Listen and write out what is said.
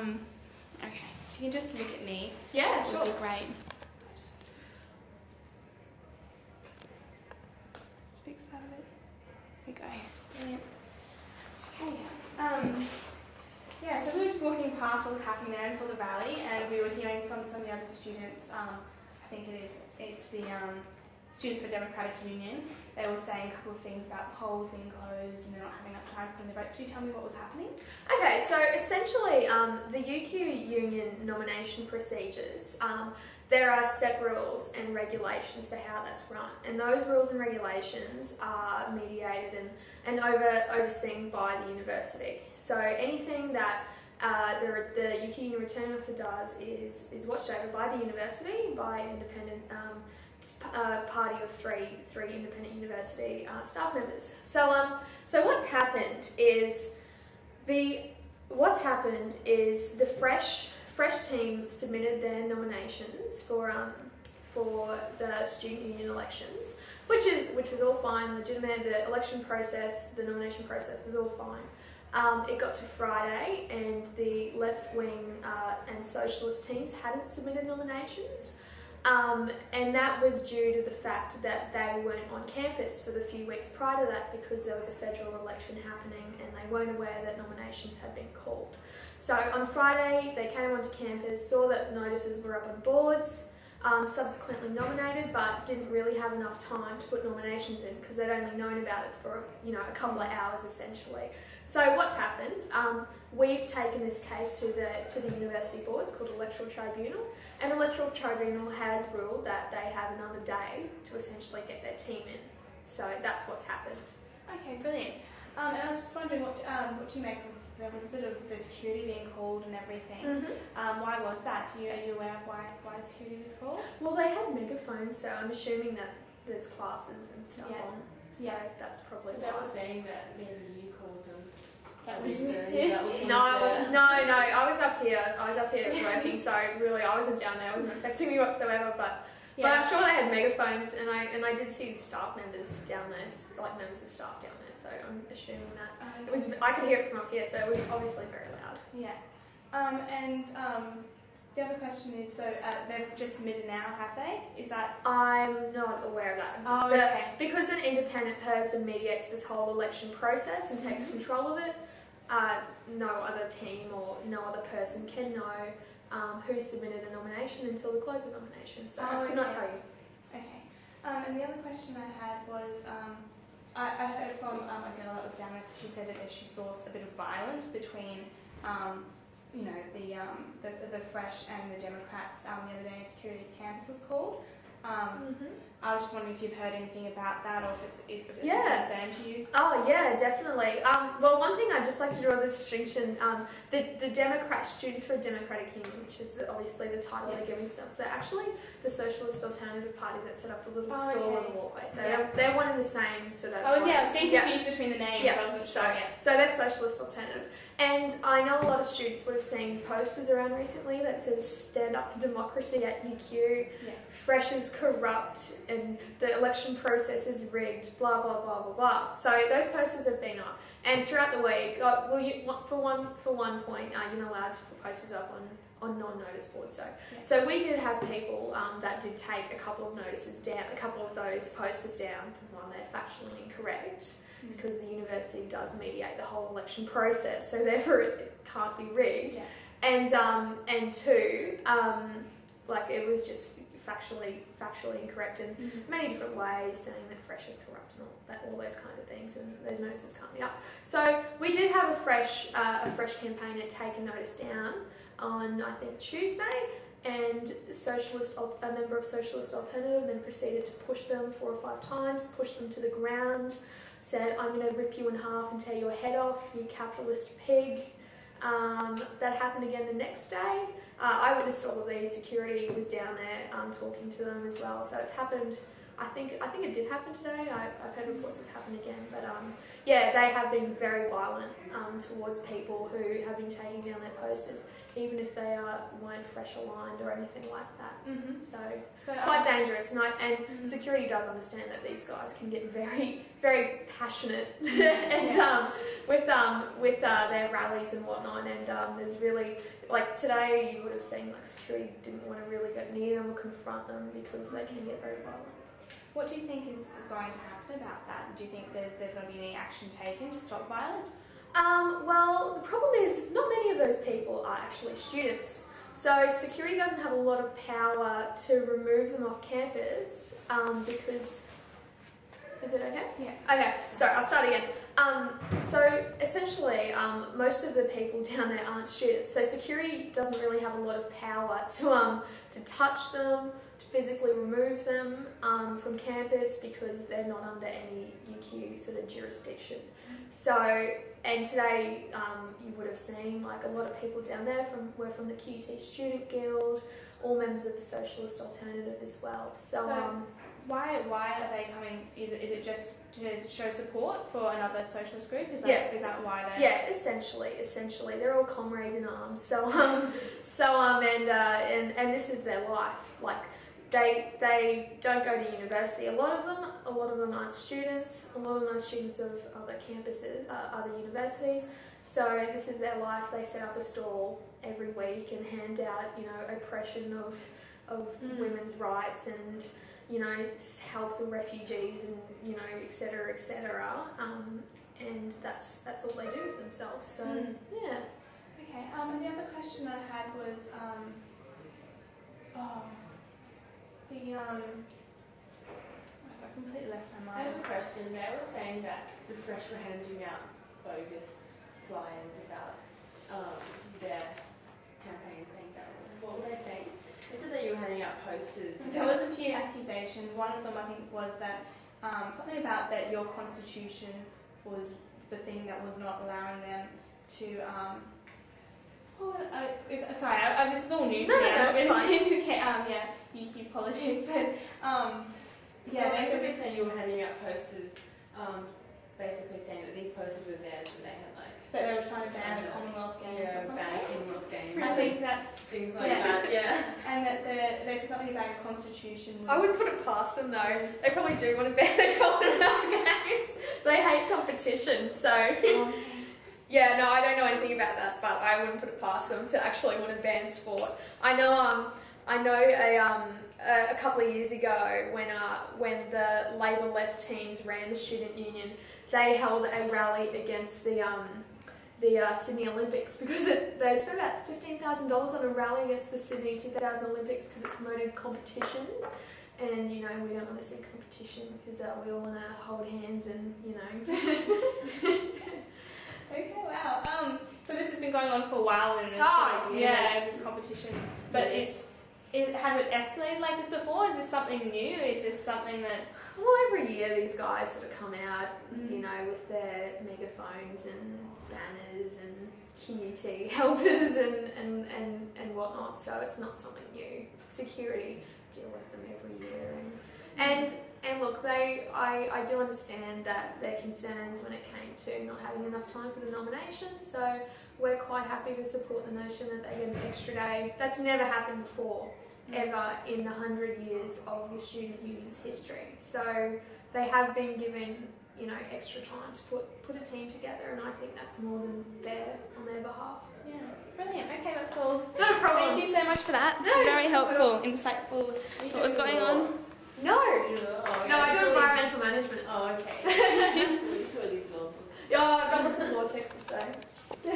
Okay, if you can just look at me. Yeah, that sure. would be great. Fix that a bit. Here we go. Brilliant. Okay. Yeah, so we were just walking past what was happening there and saw the rally, and we were hearing from some of the other students. I think it's the Students for Democratic Union. They were saying a couple of things about polls being closed and they're not having enough time to put in their votes. Could you tell me what was happening? Okay, so essentially the UQ Union nomination procedures, there are set rules and regulations for how that's run, and those rules and regulations are mediated and overseen by the university. So anything that the UQ Union Returning Officer does is watched over by the university, by an independent party of three independent university staff members. So what's happened is the fresh team submitted their nominations for the student union elections, which was all fine, legitimate. The election process, the nomination process was all fine. It got to Friday, and the left-wing and socialist teams hadn't submitted nominations. And that was due to the fact that they weren't on campus for the few weeks prior to that because there was a federal election happening and they weren't aware that nominations had been called. So on Friday they came onto campus, saw that notices were up on boards, subsequently nominated, but didn't really have enough time to put nominations in because they'd only known about it for a couple of hours essentially. So what's happened? We've taken this case to the university board. It's called Electoral Tribunal, and Electoral Tribunal has ruled that they have another day to essentially get their team in. So that's what's happened. Okay, brilliant. And I was just wondering what do you make of, there was a bit of the security being called and everything. Mm-hmm. Why was that? Are you aware of why security was called? Well, they had megaphones, so I'm assuming that there's classes and stuff on. So that's probably They why. were saying that maybe you called them. That was No, I was up here working, so really I wasn't down there. It wasn't affecting me whatsoever. But I'm sure they had megaphones, and I did see staff members down there, like members of staff down there. So I'm assuming that it was. I could hear it from up here, so it was obviously very loud. Yeah. The other question is, so they've just submitted now, have they? Is that? I'm not aware of that. Oh, okay. Because an independent person mediates this whole election process and takes control of it, no other team or no other person can know who submitted a nomination until the close of nomination. So I could not tell you. Okay. And the other question I had was, I heard from a girl that was down there. She said that she saw a bit of violence between, the Fresh and the Democrats the other day. Security at campus was called. I was just wondering if you've heard anything about that, or if it's a concern to you. Oh yeah, definitely. Well, one thing I'd just like to draw the distinction, the Democrat Students for a Democratic Union, which is obviously the title they're giving themselves, they're actually the Socialist Alternative Party that set up the little stall on the walkway. So they're one and the same sort of. I was getting confused between the names. Yeah. I wasn't sure. So they're Socialist Alternative. And I know a lot of students would have seen posters around recently that says "Stand up for democracy" at UQ. Yeah. Fresh is corrupt and the election process is rigged, blah, blah, blah, blah, blah. So those posters have been up. And throughout the week, for one point, you're not allowed to put posters up on non-notice boards. So we did have people that did take a couple of notices down, a couple of those posters down, because one, they're factually incorrect, because the university does mediate the whole election process, so therefore it can't be rigged. Yeah. And two, it was just factually incorrect in many different ways, saying that Fresh is corrupt and all those kind of things, and those notices can't be up. So we did have a fresh campaigner take a notice down on, I think, Tuesday, and a member of Socialist Alternative then proceeded to push them 4 or 5 times, push them to the ground, said, "I'm going to rip you in half and tear your head off, you capitalist pig." That happened again the next day. I witnessed all of these. Security was down there talking to them as well. So it's happened. I think it did happen today. I've heard reports it's happened again. But they have been very violent towards people who have been taking down their posters. even if they weren't fresh aligned or anything like that. Mm-hmm. So So quite dangerous. And security does understand that these guys can get very, very passionate and with their rallies and whatnot. And there's really, like today, you would have seen like security didn't want to really get near them or confront them because they can get very violent. what do you think is going to happen about that? Do you think there's going to be any action taken to stop violence? Well, the problem is not many of those people are actually students. So security doesn't have a lot of power to remove them off campus because... Is it okay? Yeah. Okay, sorry, I'll start again. So essentially, most of the people down there aren't students. So security doesn't really have a lot of power to touch them, to physically remove them from campus because they're not under any UQ sort of jurisdiction. So, and today you would have seen like a lot of people down there were from the QUT Student Guild, all members of the Socialist Alternative as well. So why are they coming? Is it just to show support for another socialist group? Is that why they? Yeah, essentially, they're all comrades in arms. So and this is their life. Like they don't go to university. A lot of them aren't students. A lot of them are students of other campuses, other universities. So this is their life. They set up a stall every week and hand out, oppression of women's rights and, help the refugees and, et cetera, et cetera. And that's all they do with themselves. So, yeah. Okay, and the other question I had was, I completely left my I mind. have a question. They were saying that the Fresh were handing out bogus flyers about their campaign, saying that. What were they saying? They said that you were handing out posters. There was a few accusations. One of them, I think, was that something about that your constitution was the thing that was not allowing them to. This is all news to me. It's fine. UQ politics, but they said they saying you were handing out posters, basically saying that these posters were theirs and they had like. But they were trying to ban the Commonwealth Games or something. ban Commonwealth Games. I think that's things like that. Yeah. And that they said something about the constitution. I wouldn't put it past them though. They probably do want to ban the Commonwealth Games. They hate competition, so. Yeah, no, I don't know anything about that, but I wouldn't put it past them to actually want to ban sport. I know a couple of years ago when the Labor left teams ran the student union, they held a rally against the Sydney Olympics because they spent about $15,000 on a rally against the Sydney 2000 Olympics because it promoted competition. And, we don't want to see competition because we all want to hold hands and, Okay, wow. So this has been going on for a while in this this competition. But has it escalated like this before? Is this something new? Is this something that... Well, every year these guys sort of come out, with their megaphones and banners and QUT helpers and whatnot, so it's not something new. Security deal with them every year. And look, I do understand that their concerns when it came to not having enough time for the nomination, so we're quite happy to support the notion that they get an extra day. That's never happened before, ever in the 100 years of the student union's history. So they have been given, extra time to put a team together, and I think that's more than fair on their behalf. Yeah, brilliant. Okay, that's all. Not a problem. Thank you so much for that. No, very helpful, insightful. What was going on? No, I do environmental management. Oh, okay. Yeah, I've done lots of law textbooks though.